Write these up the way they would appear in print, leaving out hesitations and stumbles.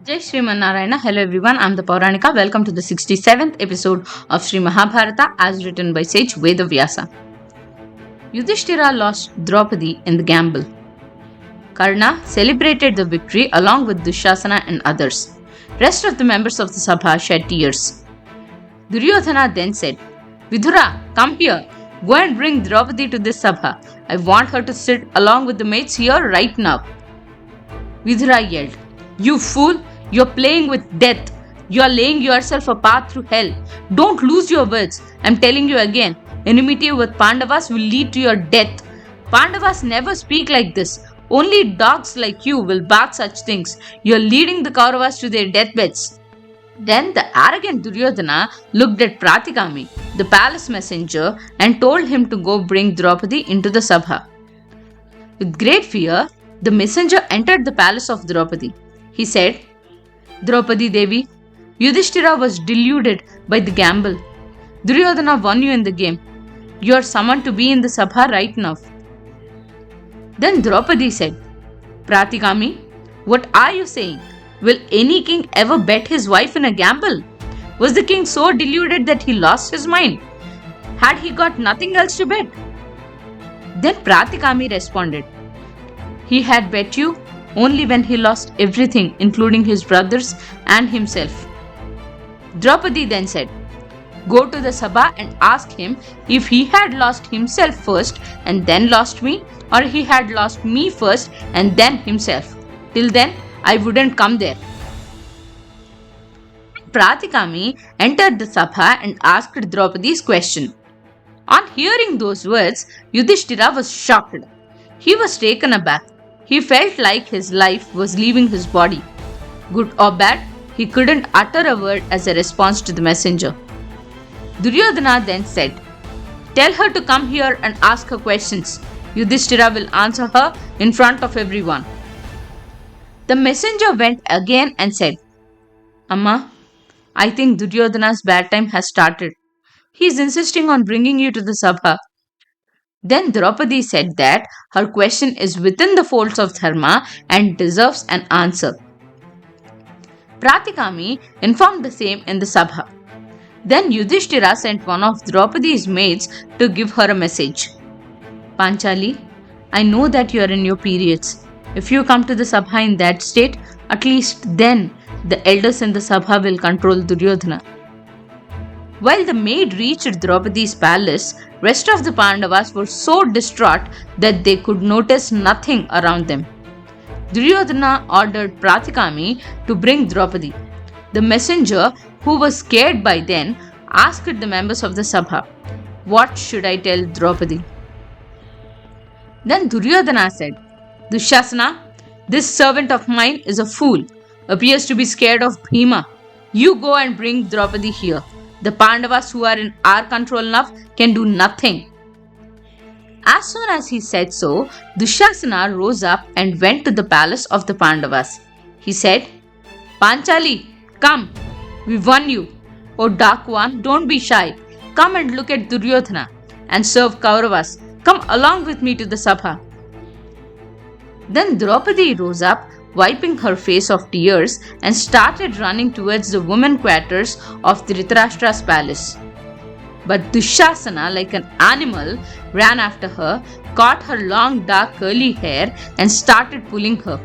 Jai Srimanarayana. Hello everyone, I'm the Pauranika. Welcome to the 67th episode of Sri Mahabharata as written by sage Vedavyasa. Yudhishthira lost Draupadi in the gamble. Karna celebrated the victory along with Dushasana and others. Rest of the members of the Sabha shed tears. Duryodhana then said, Vidura, come here. Go and bring Draupadi to this Sabha. I want her to sit along with the mates here right now. Vidura yelled, You fool! You're playing with death. You're laying yourself a path through hell. Don't lose your words. I'm telling you again. Enmity with Pandavas will lead to your death. Pandavas never speak like this. Only dogs like you will bark such things. You're leading the Kauravas to their deathbeds. Then the arrogant Duryodhana looked at Pratikami, the palace messenger, and told him to go bring Draupadi into the Sabha. With great fear, the messenger entered the palace of Draupadi. He said, Draupadi Devi, Yudhishthira was deluded by the gamble. Duryodhana won you in the game. You are summoned to be in the Sabha right now. Then Draupadi said, Pratikami, what are you saying? Will any king ever bet his wife in a gamble? Was the king so deluded that he lost his mind? Had he got nothing else to bet? Then Pratikami responded, He had bet you only when he lost everything, including his brothers and himself. Draupadi then said, Go to the Sabha and ask him if he had lost himself first and then lost me, or he had lost me first and then himself. Till then, I wouldn't come there. Pratikami entered the Sabha and asked Draupadi's question. On hearing those words, Yudhishthira was shocked. He was taken aback. He felt like his life was leaving his body. Good or bad, he couldn't utter a word as a response to the messenger. Duryodhana then said, Tell her to come here and ask her questions. Yudhishthira will answer her in front of everyone. The messenger went again and said, Amma, I think Duryodhana's bad time has started. He is insisting on bringing you to the Sabha. Then Draupadi said that her question is within the folds of Dharma and deserves an answer. Pratikami informed the same in the Sabha. Then Yudhishthira sent one of Draupadi's maids to give her a message. Panchali, I know that you are in your periods. If you come to the Sabha in that state, at least then the elders in the Sabha will control Duryodhana. While the maid reached Draupadi's palace, rest of the Pandavas were so distraught that they could notice nothing around them. Duryodhana ordered Pratikami to bring Draupadi. The messenger, who was scared by then, asked the members of the Sabha, What should I tell Draupadi? Then Duryodhana said, Dushasana, this servant of mine is a fool, appears to be scared of Bhima. You go and bring Draupadi here. The Pandavas who are in our control now can do nothing. As soon as he said so, Dushasana rose up and went to the palace of the Pandavas. He said, Panchali, come, we won you. O dark one, don't be shy. Come and look at Duryodhana and serve Kauravas. Come along with me to the Sabha. Then Draupadi rose up, wiping her face of tears, and started running towards the women quarters of Dhritarashtra's palace. But Dushasana, like an animal, ran after her, caught her long dark curly hair, and started pulling her.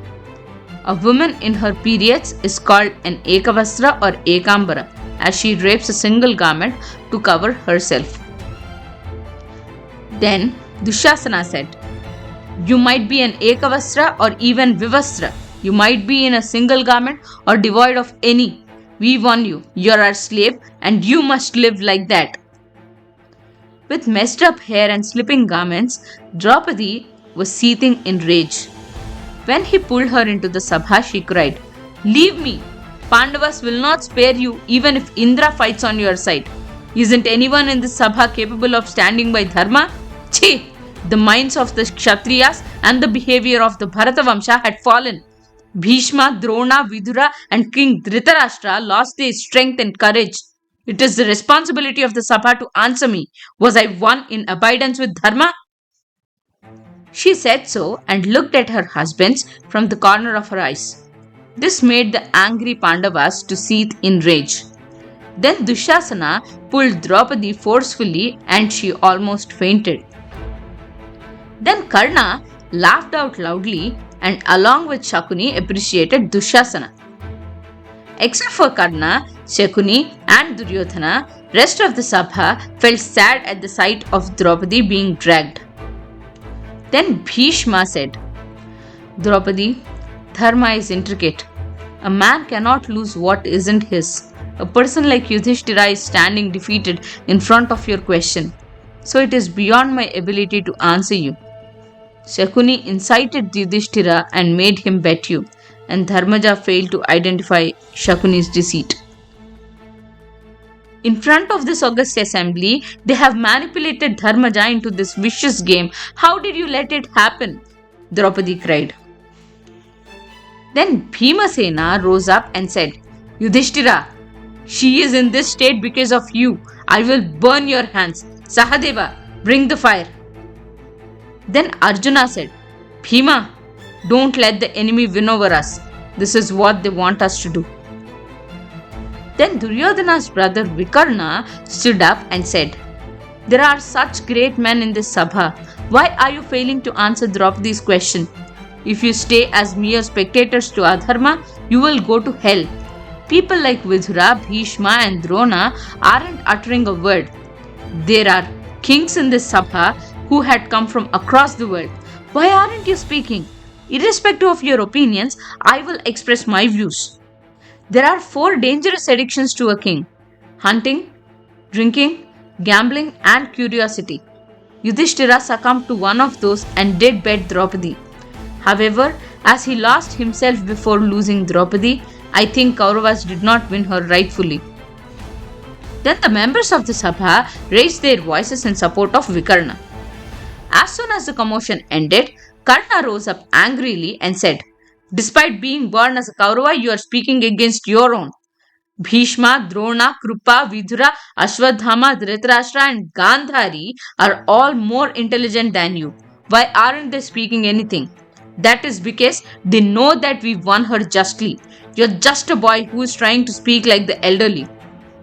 A woman in her periods is called an Ekavastra or Ekambara, as she drapes a single garment to cover herself. Then Dushasana said, You might be an Ekavastra or even Vivastra. You might be in a single garment or devoid of any. We won you. You're our slave and you must live like that. With messed up hair and slipping garments, Draupadi was seething in rage. When he pulled her into the Sabha, she cried, Leave me! Pandavas will not spare you even if Indra fights on your side. Isn't anyone in this Sabha capable of standing by Dharma? Chhi! The minds of the Kshatriyas and the behavior of the Bharata Vamsha had fallen. Bhishma, Drona, Vidura and King Dhritarashtra lost their strength and courage. It is the responsibility of the Sabha to answer me. Was I one in abidance with Dharma? She said so and looked at her husbands from the corner of her eyes. This made the angry Pandavas to seethe in rage. Then Dushasana pulled Draupadi forcefully and she almost fainted. Then Karna laughed out loudly and along with Shakuni appreciated Dushasana. Except for Karna, Shakuni and Duryodhana, rest of the Sabha felt sad at the sight of Draupadi being dragged. Then Bhishma said, Draupadi, dharma is intricate. A man cannot lose what isn't his. A person like Yudhishthira is standing defeated in front of your question. So it is beyond my ability to answer you. Shakuni incited Yudhishthira and made him bet you, and Dharmaja failed to identify Shakuni's deceit. In front of this august assembly, they have manipulated Dharmaja into this vicious game. How did you let it happen? Draupadi cried. Then Bhimasena rose up and said, Yudhishthira, she is in this state because of you. I will burn your hands. Sahadeva, bring the fire. Then Arjuna said, Bhima, don't let the enemy win over us. This is what they want us to do. Then Duryodhana's brother Vikarna stood up and said, There are such great men in this Sabha. Why are you failing to answer Draupadi's question? If you stay as mere spectators to Adharma, you will go to hell. People like Vidura, Bhishma and Drona aren't uttering a word. There are kings in this Sabha who had come from across the world. Why aren't you speaking? Irrespective of your opinions, I will express my views. There are 4 dangerous addictions to a king: hunting, drinking, gambling, and curiosity. Yudhishthira succumbed to one of those and did bet Draupadi. However, as he lost himself before losing Draupadi, I think Kauravas did not win her rightfully. Then the members of the Sabha raised their voices in support of Vikarna. As soon as the commotion ended, Karna rose up angrily and said, Despite being born as a Kaurava, you are speaking against your own. Bhishma, Drona, Krupa, Vidura, Ashwadhama, Dhritarashtra and Gandhari are all more intelligent than you. Why aren't they speaking anything? That is because they know that we won her justly. You're just a boy who is trying to speak like the elderly.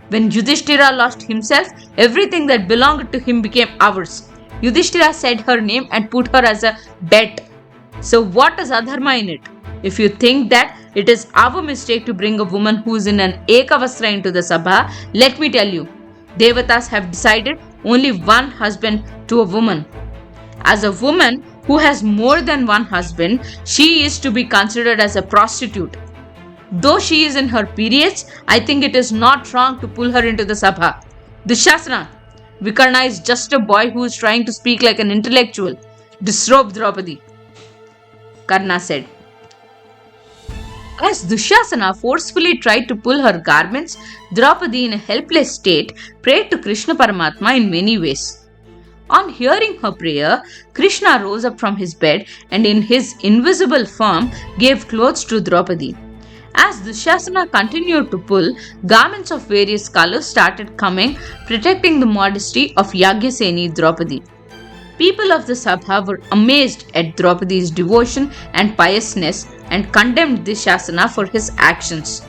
When Yudhishthira lost himself, everything that belonged to him became ours. Yudhishthira said her name and put her as a bet. So what is adharma in it? If you think that it is our mistake to bring a woman who is in an ekavastra into the sabha, let me tell you, Devatas have decided only one husband to a woman. As a woman who has more than one husband, she is to be considered as a prostitute. Though she is in her periods, I think it is not wrong to pull her into the sabha. Dushasana, Vikarna is just a boy who is trying to speak like an intellectual. Disrobe Draupadi, Karna said. As Dushasana forcefully tried to pull her garments, Draupadi in a helpless state prayed to Krishna Paramatma in many ways. On hearing her prayer, Krishna rose up from his bed and in his invisible form gave clothes to Draupadi. As Dushasana continued to pull, garments of various colors started coming, protecting the modesty of Yagyaseni Draupadi. People of the Sabha were amazed at Draupadi's devotion and piousness and condemned Dushasana for his actions.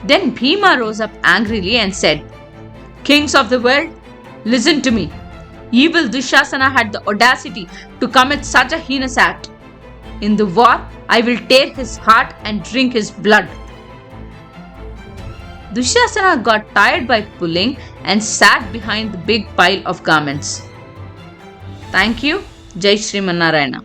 Then Bhima rose up angrily and said, Kings of the world, listen to me. Evil Dushasana had the audacity to commit such a heinous act. In the war, I will tear his heart and drink his blood. Dushasana got tired by pulling and sat behind the big pile of garments. Thank you. Jai Shri Narayana.